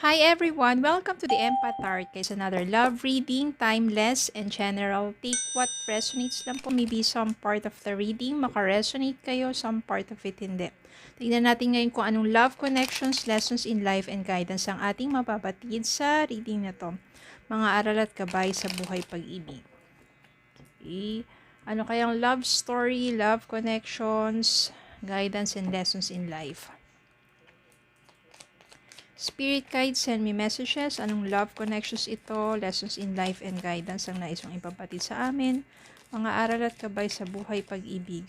Hi everyone! Welcome to the Empath Tarot. Guys, another love reading, timeless and general. Take what resonates lang po. Maybe some part of the reading makaresonate kayo, some part of it hindi. Tignan natin ngayon kung anong love connections, lessons in life and guidance ang ating mapabatid sa reading na to. Mga aral at gabay sa buhay pag-ibig. Okay. Ano kayang love story, love connections, guidance and lessons in life? Spirit guide, send me messages. Anong love connections ito? Lessons in life and guidance ang nais mong ipapatid sa amin. Mga aral at gabay sa buhay pag-ibig.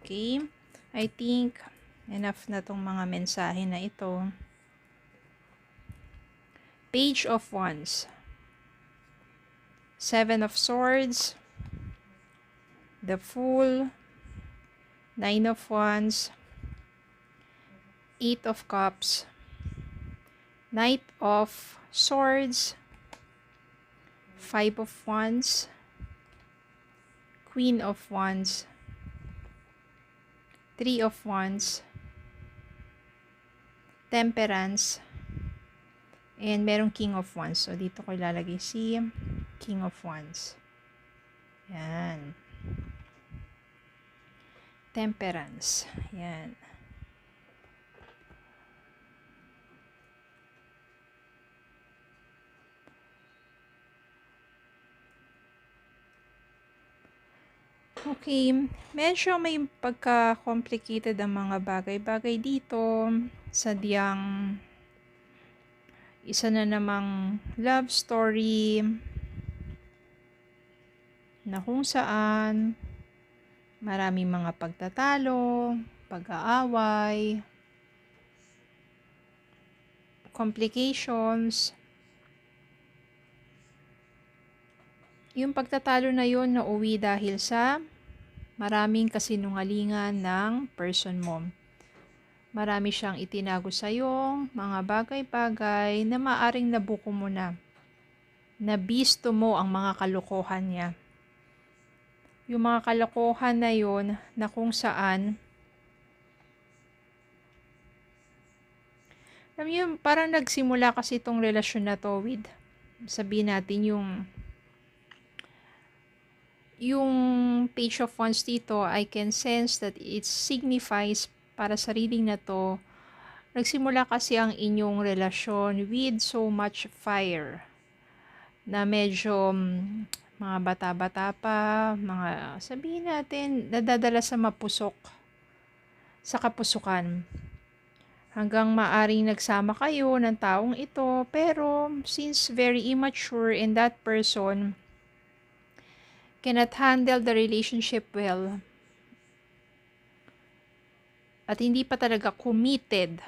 Okay. I think enough na tong mga mensahe na ito. Page of Wands. Seven of Swords. The Fool. Nine of Wands. Eight of Cups. Knight of Swords. Five of Wands. Queen of Wands. Three of Wands. Temperance. And merong King of Wands. So, dito ko ilalagay si King of Wands. Yan. Temperance. Yan. Okay, medyo may pagka-complicated ang mga bagay-bagay dito. Sadyang isa na namang love story na kung saan maraming mga pagtatalo, pag-aaway, complications. Yung pagtatalo na yun nauwi dahil sa maraming kasinungalingan ng person mo. Marami siyang itinago sa'yo, mga bagay-bagay na maaring nabuko mo na. Nabisto mo ang mga kalokohan niya. Yung mga kalokohan na yun na kung saan, alam niyo, parang nagsimula kasi itong relasyon na to with, sabihin natin yung Page of Wands dito, I can sense that it signifies para sa reading na to, nagsimula kasi ang inyong relasyon with so much fire na medyo mga bata-bata pa, mga sabihin natin, nadadala sa mapusok, sa kapusukan. Hanggang maaring nagsama kayo ng taong ito, pero since very immature and that person cannot handle the relationship well, at hindi pa talaga committed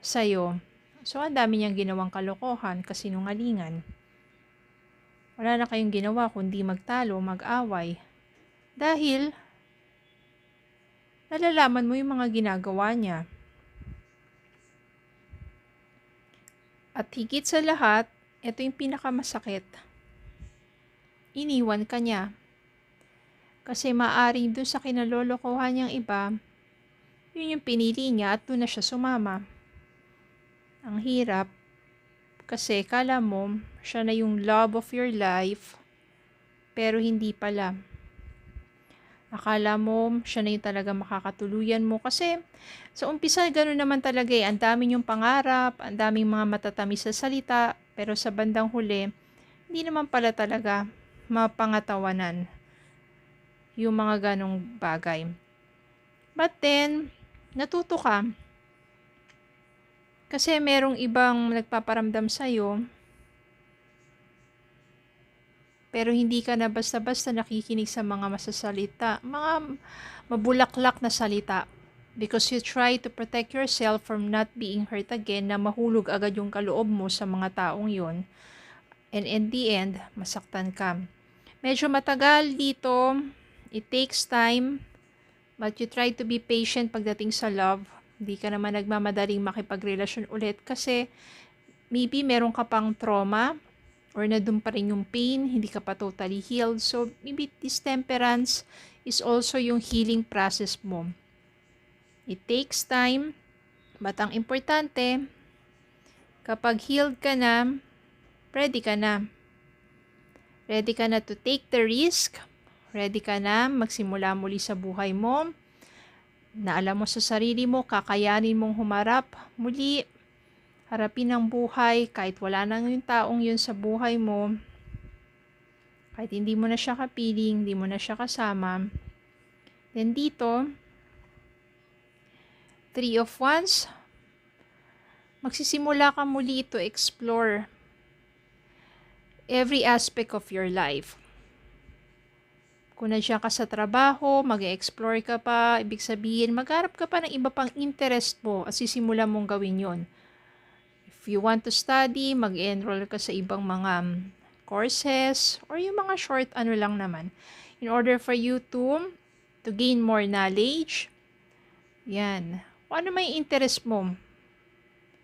sa'yo, so ang dami niyang ginawang kalokohan, kasinungalingan. Wala na kayong ginawa kundi magtalo, mag-away. Dahil nalalaman mo yung mga ginagawa niya. At higit sa lahat, ito yung pinakamasakit. Iniwan ka niya. Kasi maaring dun sa kinalolokohan niyang iba, yun yung pinili niya at dun na siya sumama. Ang hirap. Kasi kala mo, siya na yung love of your life, pero hindi pala. Akala mo, siya na yung talaga makakatuluyan mo. Kasi sa umpisa, gano'n naman talaga eh. Ang dami yung pangarap, ang daming mga matatamis sa salita, pero sa bandang huli, hindi naman pala talaga mapangatawanan yung mga ganong bagay. But then, natuto ka. Kasi merong ibang nagpaparamdam sa'yo, pero hindi ka na basta-basta nakikinig sa mga masasalita, mga mabulaklak na salita. Because you try to protect yourself from not being hurt again, na mahulog agad yung kaloob mo sa mga taong yon. And in the end, masaktan ka. Medyo matagal dito. It takes time. But you try to be patient pagdating sa love. Hindi ka naman nagmamadaling makipagrelasyon ulit kasi maybe meron ka pang trauma or na doon pa rin yung pain, hindi ka pa totally healed. So maybe this temperance is also yung healing process mo. It takes time, but ang importante, kapag healed ka na, ready ka na. Ready ka na to take the risk. Ready ka na magsimula muli sa buhay mo. Na alam mo sa sarili mo, kakayanin mong humarap muli. Harapin ang buhay kahit wala nang yung taong yun sa buhay mo. Kahit hindi mo na siya kapiling, hindi mo na siya kasama. Then dito, 3 of Wands, magsisimula ka muli to explore every aspect of your life. Kung nandiyan ka sa trabaho, mag-explore ka pa, ibig sabihin, magharap ka pa ng iba pang interest mo at sisimula mong gawin yon. If you want to study, mag-enroll ka sa ibang mga courses or yung mga short lang naman. In order for you to gain more knowledge. Yan. Kung ano may interest mo.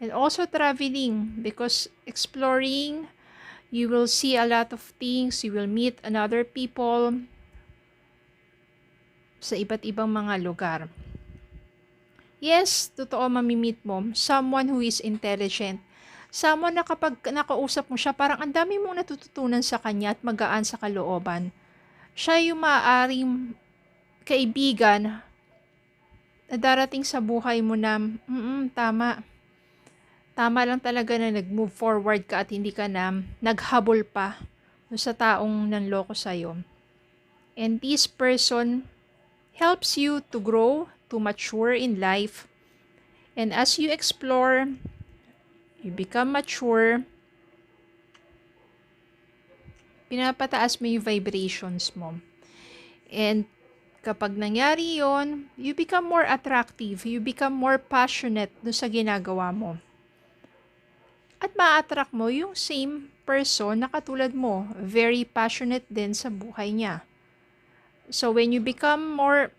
And also traveling, because exploring, you will see a lot of things, you will meet another people sa iba't ibang mga lugar. Yes, totoo, mamimit mo someone who is intelligent. Someone na kapag nakausap mo siya, parang ang dami mong natututunan sa kanya at magaan sa kalooban. Siya yung maaaring kaibigan na darating sa buhay mo na, tama. Tama lang talaga na nag-move forward ka at hindi ka na naghabol pa sa taong nanloko sa'yo. And this person helps you to grow, to mature in life. And as you explore, you become mature, pinapataas mo yung vibrations mo. And kapag nangyari yon, you become more attractive, you become more passionate dun sa ginagawa mo. At ma-attract mo yung same person na katulad mo, very passionate din sa buhay niya. So when you become more,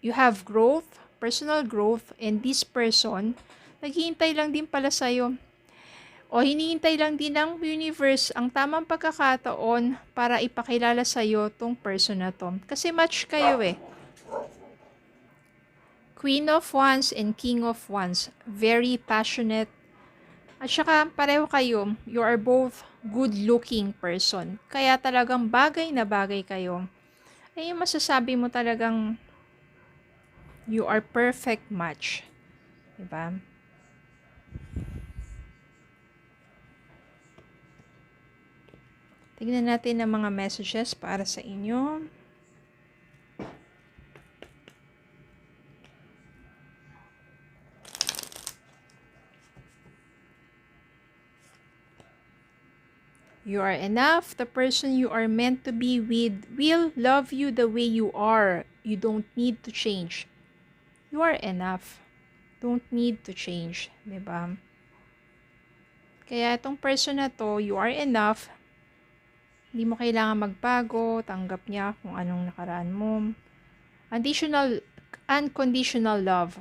you have growth, personal growth, and this person, naghihintay lang din pala sa'yo. O hinihintay lang din ng universe ang tamang pagkakataon para ipakilala sa'yo tong person na to. Kasi match kayo eh. Queen of Wands and King of Wands, very passionate. At saka pareho kayo, you are both good-looking person. Kaya talagang bagay na bagay kayo. Ay yung masasabi mo talagang you are perfect match. Diba? Tignan natin ang mga messages para sa inyo. You are enough. The person you are meant to be with will love you the way you are. You don't need to change. You are enough. Don't need to change. Diba? Kaya itong person na to, you are enough. Hindi mo kailangan magbago. Tanggap niya kung anong nakaraan mo. Unconditional love.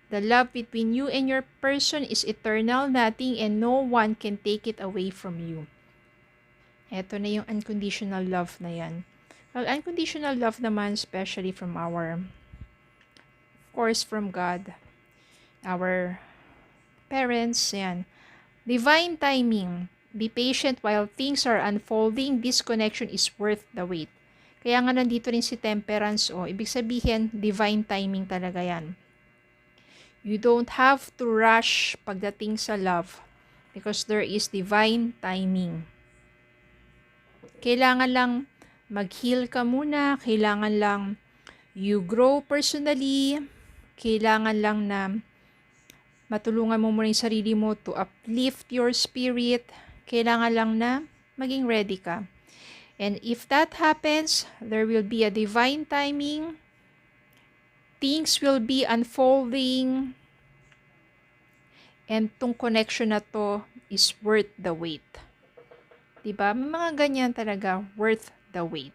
The love between you and your person is eternal, nothing and no one can take it away from you. Ito na yung unconditional love na yan. Well, unconditional love naman, especially from of course, from God, our parents, yan. Divine timing. Be patient while things are unfolding. This connection is worth the wait. Kaya nga nandito rin si Temperance, ibig sabihin, divine timing talaga yan. You don't have to rush pagdating sa love because there is divine timing. Kailangan lang mag-heal ka muna, kailangan lang you grow personally, kailangan lang na matulungan mo muna yung sarili mo to uplift your spirit, kailangan lang na maging ready ka. And if that happens, there will be a divine timing, things will be unfolding, and tong connection na to is worth the wait. Diba? May mga ganyan talaga, worth the wait.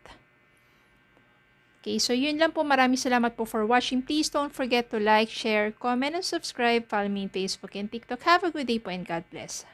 Okay, so yun lang po. Maraming salamat po for watching. Please don't forget to like, share, comment, and subscribe. Follow me on Facebook and TikTok. Have a good day po and God bless.